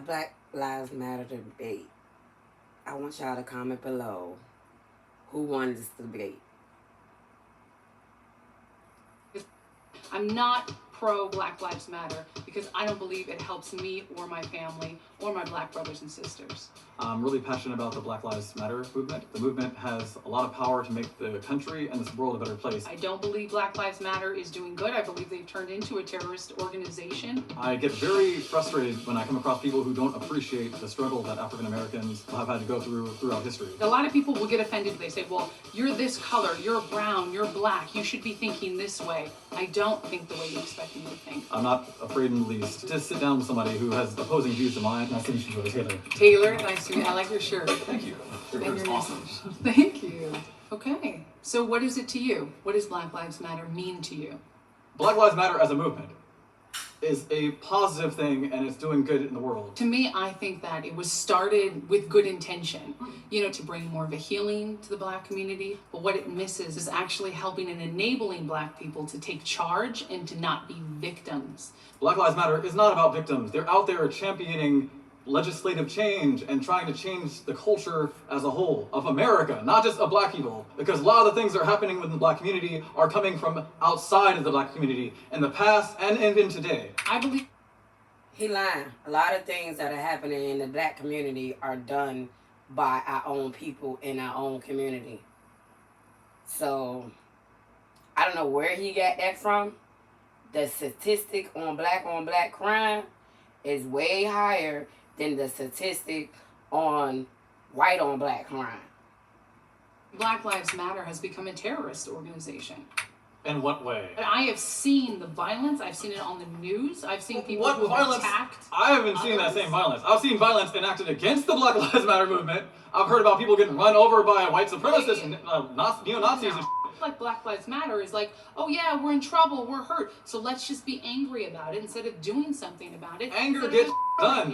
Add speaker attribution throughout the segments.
Speaker 1: Black Lives Matter debate. I want y'all to comment below who won this debate.
Speaker 2: I'm not pro Black Lives Matter because I don't believe it helps me or my family or my black brothers and sisters.
Speaker 3: I'm really passionate about the Black Lives Matter movement. The movement has a lot of power to make the country and this world a better place.
Speaker 2: I don't believe Black Lives Matter is doing good. I believe they've turned into a terrorist organization.
Speaker 3: I get very frustrated when I come across people who don't appreciate the struggle that African Americans have had to go through throughout history.
Speaker 2: A lot of people will get offended. They say, well, you're this color, you're brown, you're black, you should be thinking this way. I don't think the way you expect me to think.
Speaker 3: I'm not afraid in the least to sit down with somebody who has opposing views to mine. Nice to meet you, Taylor.
Speaker 2: Taylor, nice to meet you. I like your shirt.
Speaker 3: Thank you. Your
Speaker 2: And
Speaker 3: is
Speaker 2: your
Speaker 3: awesome.
Speaker 2: Thank you. Okay, so what is it to you? What does Black Lives Matter mean to you?
Speaker 3: Black Lives Matter as a movement is a positive thing and it's doing good in the world.
Speaker 2: To me, I think that it was started with good intention, to bring more of a healing to the black community. But what it misses is actually helping and enabling black people to take charge and to not be victims.
Speaker 3: Black Lives Matter is not about victims. They're out there championing legislative change and trying to change the culture as a whole of America, not just of black people. Because a lot of the things that are happening within the black community are coming from outside of the black community in the past and even today.
Speaker 2: I believe
Speaker 1: He lying. A lot of things that are happening in the black community are done by our own people in our own community. So, I don't know where he got that from. The statistic on black crime is way higher than the statistic on white on black crime.
Speaker 2: Black Lives Matter has become a terrorist organization.
Speaker 3: In what way?
Speaker 2: I have seen the violence. I've seen it on the news. I've seen people
Speaker 3: What
Speaker 2: who have
Speaker 3: violence?
Speaker 2: attacked.
Speaker 3: I haven't seen that same violence. I've seen violence enacted against the Black Lives Matter movement. I've heard about people getting run over by white supremacists and neo-Nazis and
Speaker 2: Like Black Lives Matter is like, oh yeah, we're in trouble, we're hurt, so let's just be angry about it instead of doing something about it.
Speaker 3: Anger gets done.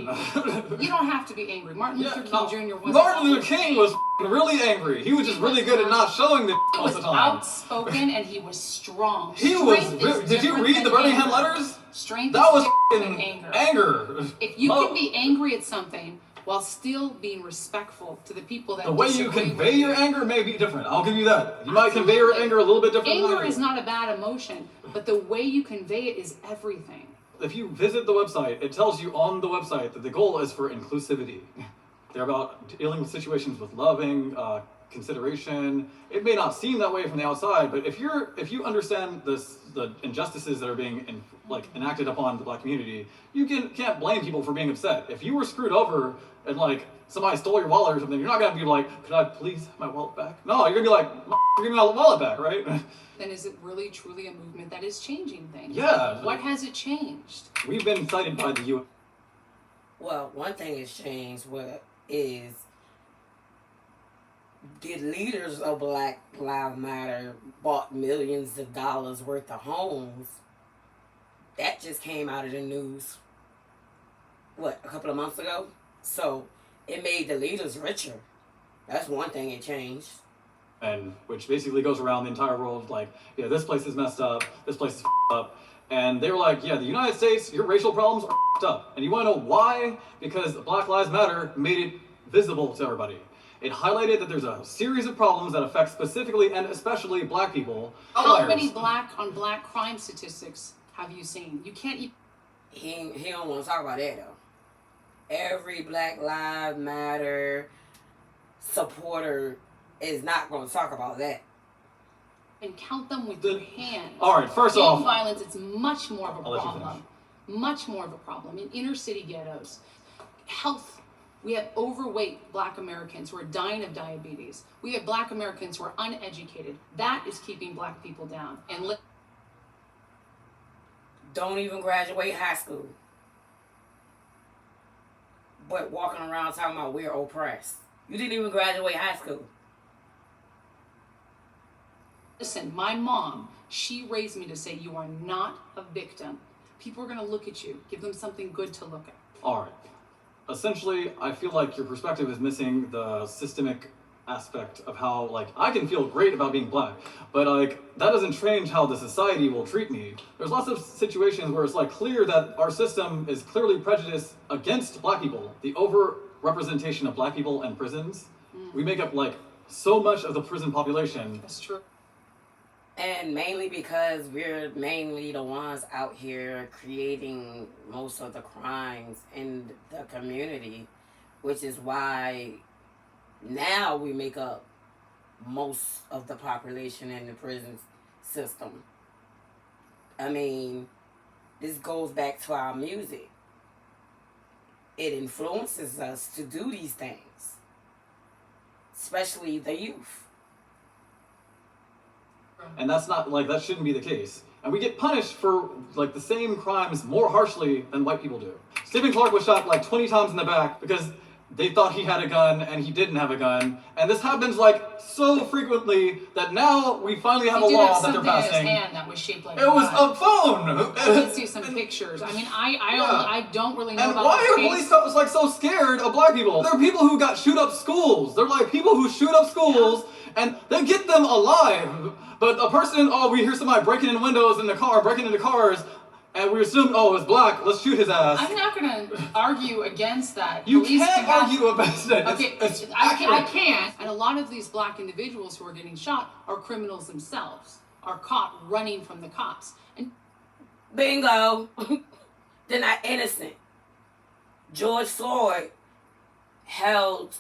Speaker 2: You don't have to be angry. Martin Luther King Jr. was
Speaker 3: Martin Luther King was really angry. He was just really good at not showing the
Speaker 2: He
Speaker 3: most
Speaker 2: was
Speaker 3: of the time.
Speaker 2: outspoken and he was strong.
Speaker 3: He was.
Speaker 2: Strength is
Speaker 3: Did you
Speaker 2: different
Speaker 3: read
Speaker 2: than
Speaker 3: the Birmingham
Speaker 2: anger.
Speaker 3: letters?
Speaker 2: Strength
Speaker 3: That was
Speaker 2: is different than
Speaker 3: anger.
Speaker 2: If you can be angry at something while still being respectful to the people that
Speaker 3: The way you
Speaker 2: disagree
Speaker 3: convey
Speaker 2: with
Speaker 3: your anger may be different. I'll give you that. You might convey your anger a little bit differently.
Speaker 2: Anger is not a bad emotion, but the way you convey it is everything.
Speaker 3: If you visit the website, it tells you on the website that the goal is for inclusivity. They're about dealing with situations with loving, consideration. It may not seem that way from the outside, but if you understand the injustices that are being enacted upon the black community, you can't blame people for being upset. If you were screwed over and somebody stole your wallet or something, you're not gonna be like, could I please have my wallet back? No, you're gonna be like, give me my wallet back, right?
Speaker 2: Then is it really truly a movement that is changing things?
Speaker 3: Yeah.
Speaker 2: What has it changed?
Speaker 3: We've been cited by the UN.
Speaker 1: Well, one thing has changed. Is the leaders of Black Lives Matter bought millions of dollars worth of homes. That just came out of the news, a couple of months ago? So it made the leaders richer. That's one thing it changed.
Speaker 3: And which basically goes around the entire world this place is messed up, this place is up. And they were like, the United States, your racial problems are up. And you want to know why? Because Black Lives Matter made it visible to everybody. It highlighted that there's a series of problems that affect specifically and especially black people.
Speaker 2: How many black on black crime statistics have you seen? You can't even...
Speaker 1: He don't want to talk about that, though. Every Black Lives Matter supporter is not going to talk about that.
Speaker 2: And count them with your hands.
Speaker 3: All right, first
Speaker 2: Gang
Speaker 3: off,
Speaker 2: violence, it's much more of a
Speaker 3: I'll let you
Speaker 2: problem. Much more of a problem in inner city ghettos. Health. We have overweight black Americans who are dying of diabetes. We have black Americans who are uneducated. That is keeping black people down. And
Speaker 1: don't even graduate high school, but walking around talking about we're oppressed. You didn't even graduate high school.
Speaker 2: listen, my mom, she raised me to say you are not a victim. People are going to look at you. Give them something good to look at.
Speaker 3: All right. Essentially, I feel like your perspective is missing the systemic aspect of how, like, I can feel great about being black, but like that doesn't change how the society will treat me. There's lots of situations where it's like clear that our system is clearly prejudiced against black people. The over representation of black people in prisons, we make up like so much of the prison population.
Speaker 2: That's true.
Speaker 1: And mainly because we're mainly the ones out here creating most of the crimes in the community, which is why now we make up most of the population in the prison system. I mean, this goes back to our music. It influences us to do these things, especially the youth.
Speaker 3: And that's not, like, that shouldn't be the case. And we get punished for like the same crimes more harshly than white people do. Stephen Clark was shot like 20 times in the back because they thought he had a gun and he didn't have a gun. And this happens like so frequently that now we finally have a law that they're passing.
Speaker 2: In his hand that was shaped like
Speaker 3: it was a phone.
Speaker 2: I did see some pictures. I mean, I don't really know
Speaker 3: and
Speaker 2: about
Speaker 3: why
Speaker 2: this
Speaker 3: are
Speaker 2: case.
Speaker 3: police like so scared of black people? There are people who got shoot up schools. They're like people who shoot up schools and they get them alive. But a person, we hear somebody breaking in windows in the car, breaking into cars, and we assume, it's black, let's shoot his ass.
Speaker 2: I'm not going to argue against that.
Speaker 3: You can't argue against it.
Speaker 2: Okay, I can't. And a lot of these black individuals who are getting shot are criminals themselves, are caught running from the cops. And
Speaker 1: bingo. They're not innocent. George Floyd held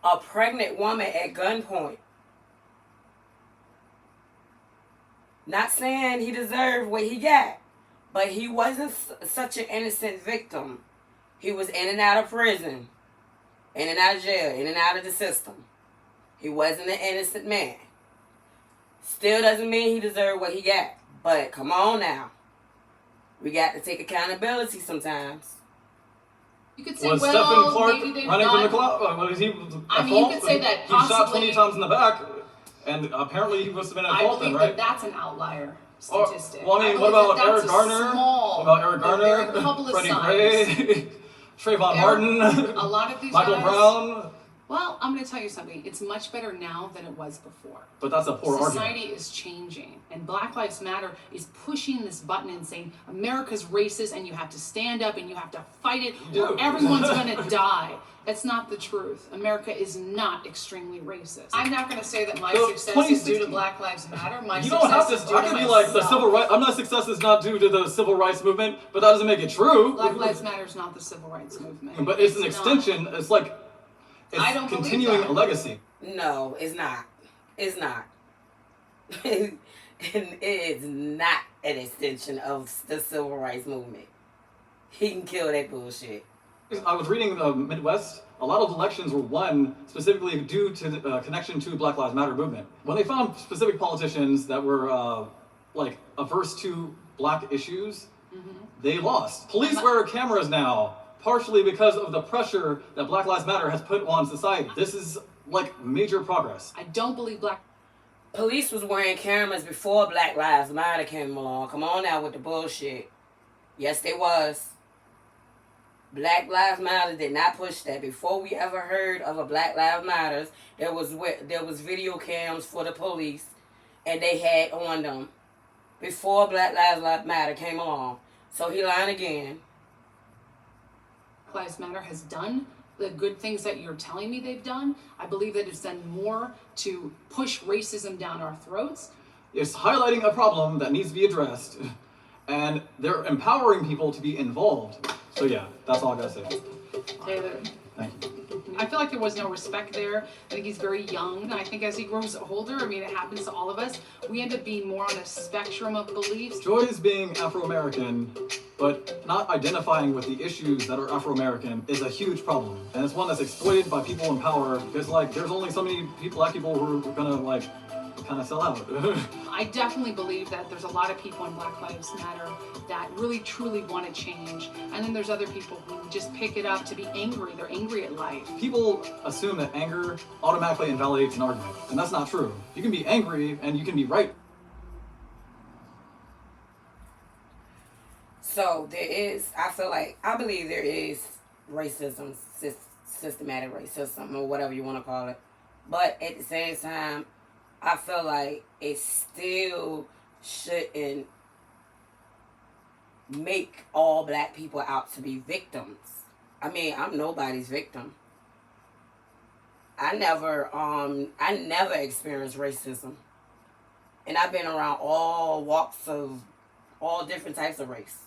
Speaker 1: a pregnant woman at gunpoint. Not saying he deserved what he got, but he wasn't such an innocent victim. He was in and out of prison, in and out of jail, in and out of the system. He wasn't an innocent man. Still doesn't mean he deserved what he got. But come on now. We got to take accountability sometimes.
Speaker 2: you could say,
Speaker 3: Was
Speaker 2: well,
Speaker 3: Stephen Clark
Speaker 2: maybe they've
Speaker 3: running from the
Speaker 2: not.
Speaker 3: cloud? Was he
Speaker 2: I mean,
Speaker 3: at
Speaker 2: you
Speaker 3: fault?
Speaker 2: could say that
Speaker 3: He shot
Speaker 2: possibly-
Speaker 3: 20 times in the back, and apparently he must have been at
Speaker 2: I
Speaker 3: fault then,
Speaker 2: believe
Speaker 3: right?
Speaker 2: that that's an outlier
Speaker 3: Or-
Speaker 2: statistic.
Speaker 3: well, I mean, what
Speaker 2: believe
Speaker 3: about
Speaker 2: that
Speaker 3: Eric
Speaker 2: that's a
Speaker 3: Garner?
Speaker 2: small,
Speaker 3: What about Eric
Speaker 2: but
Speaker 3: Garner?
Speaker 2: very
Speaker 3: Freddie
Speaker 2: publicized.
Speaker 3: Gray? Trayvon Martin?
Speaker 2: A lot of these
Speaker 3: Michael
Speaker 2: guys.
Speaker 3: Brown?
Speaker 2: Well, I'm going to tell you something. It's much better now than it was before.
Speaker 3: But that's a poor
Speaker 2: Society
Speaker 3: argument.
Speaker 2: is changing, and Black Lives Matter is pushing this button and saying America's racist, and you have to stand up and you have to fight it, or
Speaker 3: Dude.
Speaker 2: everyone's going to die. That's not the truth. America is not extremely racist. I'm not going to say that my
Speaker 3: So,
Speaker 2: success is due to
Speaker 3: 2016
Speaker 2: Black Lives Matter. My
Speaker 3: You
Speaker 2: success
Speaker 3: don't have to.
Speaker 2: is due
Speaker 3: I
Speaker 2: to
Speaker 3: could be
Speaker 2: myself.
Speaker 3: like the civil rights. I'm not success is not due to the civil rights movement, but that doesn't make it true.
Speaker 2: Black Lives Matter is not the civil rights movement.
Speaker 3: But it's an
Speaker 2: not.
Speaker 3: extension. It's like
Speaker 2: I don't believe
Speaker 3: continuing
Speaker 2: that.
Speaker 3: a legacy.
Speaker 1: No, it's not. It's not. It is not an extension of the civil rights movement. He can kill that bullshit.
Speaker 3: I was reading the Midwest. A lot of elections were won specifically due to the connection to Black Lives Matter movement. When they found specific politicians that were like averse to black issues, they lost. Police wear cameras now, partially because of the pressure that Black Lives Matter has put on society. This is like major progress.
Speaker 2: I don't believe black.
Speaker 1: Police was wearing cameras before Black Lives Matter came along. Come on now with the bullshit. Yes, they was. Black Lives Matter did not push that. Before we ever heard of a Black Lives Matters, there was video cams for the police, and they had on them before Black Lives Matter came along. So he lying again.
Speaker 2: Black Lives Matter has done the good things that you're telling me they've done. I believe that it's done more to push racism down our throats.
Speaker 3: It's highlighting a problem that needs to be addressed, and they're empowering people to be involved. So yeah, that's all I gotta say.
Speaker 2: Taylor,
Speaker 3: Thank you.
Speaker 2: I feel like there was no respect there. I think he's very young. And I think as he grows older, I mean, it happens to all of us, we end up being more on a spectrum of beliefs.
Speaker 3: Joy is being Afro-American, but not identifying with the issues that are Afro-American is a huge problem. And it's one that's exploited by people in power because like there's only so many black people who are gonna like kind of sell out.
Speaker 2: I definitely believe that there's a lot of people in Black Lives Matter that really truly want to change. And then there's other people who just pick it up to be angry. They're angry at life.
Speaker 3: People assume that anger automatically invalidates an argument, and that's not true. You can be angry and you can be right.
Speaker 1: So I believe there is racism, systematic racism, or whatever you want to call it. But at the same time, I feel like it still shouldn't make all black people out to be victims. I mean, I'm nobody's victim. I never experienced racism. And I've been around all walks of all different types of race.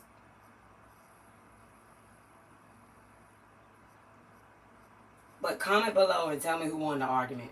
Speaker 1: But comment below and tell me who won the argument.